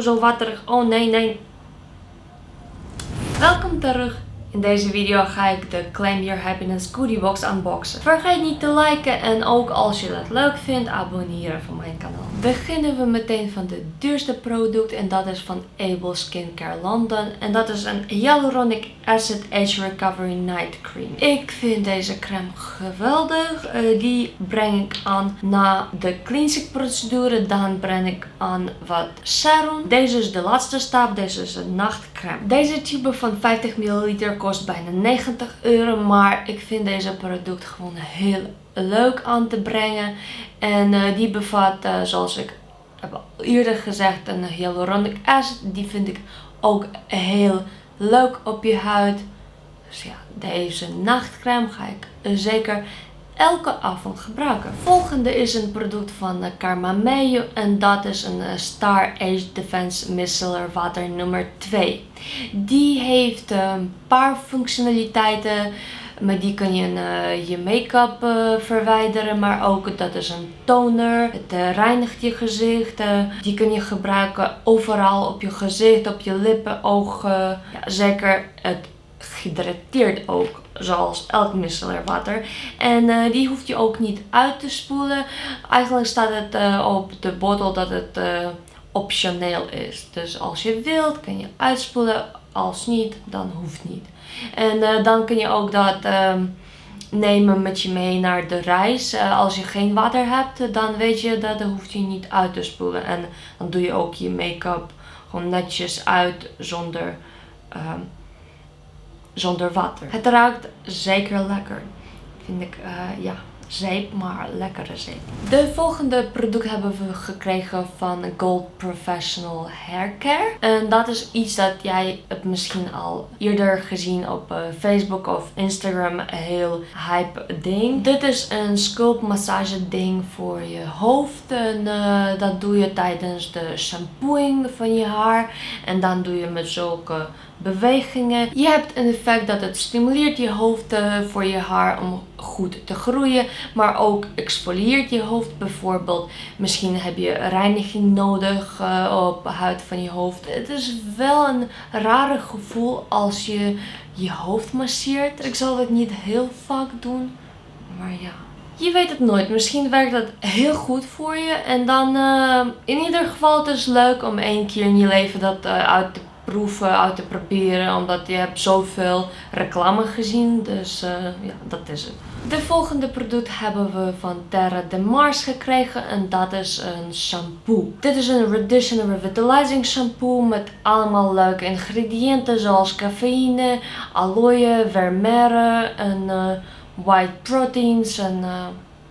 oh zo watterig, oh nee. Welkom terug. In deze video ga ik de Claim Your Happiness Goodie Box unboxen. Vergeet niet te liken en ook als je dat leuk vindt, abonneren voor mijn kanaal. Beginnen we meteen van het duurste product en dat is van Able Skincare London. En dat is een Hyaluronic Acid Age Recovery Night Cream. Ik vind deze crème geweldig. Die breng ik aan na de cleansing procedure. Dan breng ik aan wat serum. Deze is de laatste stap. Deze is een nachtcrème. Deze tube van 50 ml kost bijna €90. Maar ik vind deze product gewoon heel leuk aan te brengen. En die bevat, zoals ik heb al eerder gezegd, een hyaluronic acid. Die vind ik ook heel leuk op je huid. Dus ja, deze nachtcrème ga ik zeker elke avond gebruiken. Volgende is een product van Carmameo en dat is een Star Age Defense Micellar Water nummer 2. Die heeft een paar functionaliteiten. Met die kun je je make-up verwijderen, maar ook dat is een toner. Het reinigt je gezicht. Die kun je gebruiken overal op je gezicht, op je lippen, ogen. Ja, zeker het hydrateert ook, zoals elk micellar water. En die hoef je ook niet uit te spoelen. Eigenlijk staat het op de bottel dat het optioneel is. Dus als je wilt kun je uitspoelen, als niet, dan hoeft niet. En dan kun je ook dat nemen met je mee naar de reis. Als je geen water hebt, dan weet je dat hoeft je niet uit te spoelen. En dan doe je ook je make-up gewoon netjes uit zonder water. Het ruikt zeker lekker. Vind ik, ja, zeep, maar lekkere zeep. De volgende product hebben we gekregen van Gold Professional Hair Care. En dat is iets dat jij het misschien al eerder gezien op Facebook of Instagram. Een heel hype ding. Dit is een scalp massage ding voor je hoofd. En dat doe je tijdens de shampooing van je haar. En dan doe je met zulke bewegingen. Je hebt een effect dat het stimuleert je hoofd voor je haar om goed te groeien, maar ook exfolieert je hoofd bijvoorbeeld. Misschien heb je reiniging nodig op de huid van je hoofd. Het is wel een rare gevoel als je je hoofd masseert. Ik zal het niet heel vaak doen, maar ja. Je weet het nooit. Misschien werkt dat heel goed voor je. En dan in ieder geval het is leuk om 1 keer in je leven dat uit te proeven, uit te proberen, omdat je hebt zoveel reclame gezien. Dus ja, dat is het. De volgende product hebben we van Terra de Mars gekregen en dat is een shampoo. Dit is een Radition Revitalizing shampoo met allemaal leuke ingrediënten zoals cafeïne, aloe, vermeer en white proteins en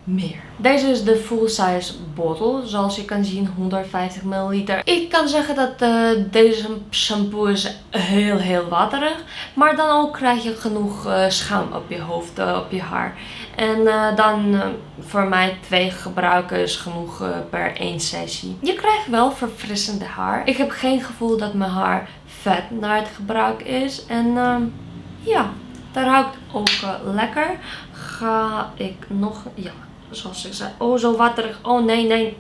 meer. Deze is de full size bottle, zoals je kan zien 150 ml. Ik kan zeggen dat deze shampoo is heel waterig, maar dan ook krijg je genoeg schuim op je hoofd, op je haar. En dan voor mij 2 gebruiken is genoeg per 1 sessie. Je krijgt wel verfrissende haar. Ik heb geen gevoel dat mijn haar vet na het gebruik is. En ja, dat ruikt ook lekker. Ga ik nog, ja, zoals ik zei, oh zo watterig, oh nee. Nee,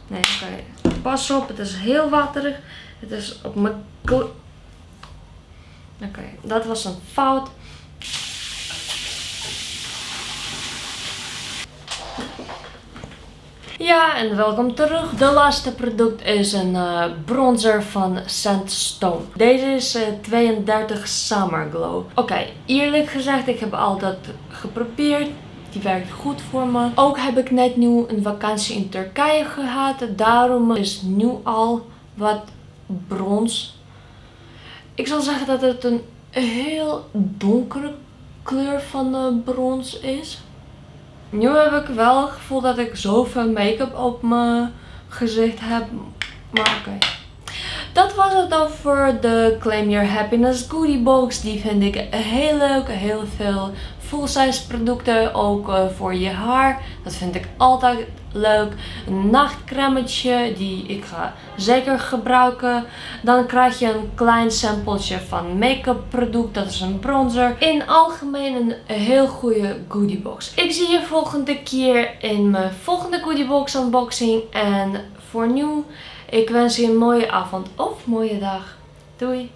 oké. Pas op, het is heel waterig. Het is op mijn Oké, dat was een fout. Ja, en welkom terug. De laatste product is een bronzer van Sandstone. Deze is 32 Summer Glow. Oké, eerlijk gezegd, ik heb al dat geprobeerd. Die werkt goed voor me. Ook heb ik net nieuw een vakantie in Turkije gehad. Daarom is nu al wat brons. Ik zal zeggen dat het een heel donkere kleur van brons is. Nu heb ik wel het gevoel dat ik zoveel make-up op mijn gezicht heb. Maar oké. Dat was het dan voor de Claim Your Happiness Goodie Box. Die vind ik heel leuk. Heel veel full-size producten, ook voor je haar. Dat vind ik altijd leuk. Een nachtcremetje die ik ga zeker gebruiken. Dan krijg je een klein sampletje van make-up product. Dat is een bronzer. In algemeen een heel goede goodiebox. Ik zie je volgende keer in mijn volgende goodiebox unboxing. En voor nu, ik wens je een mooie avond of mooie dag. Doei!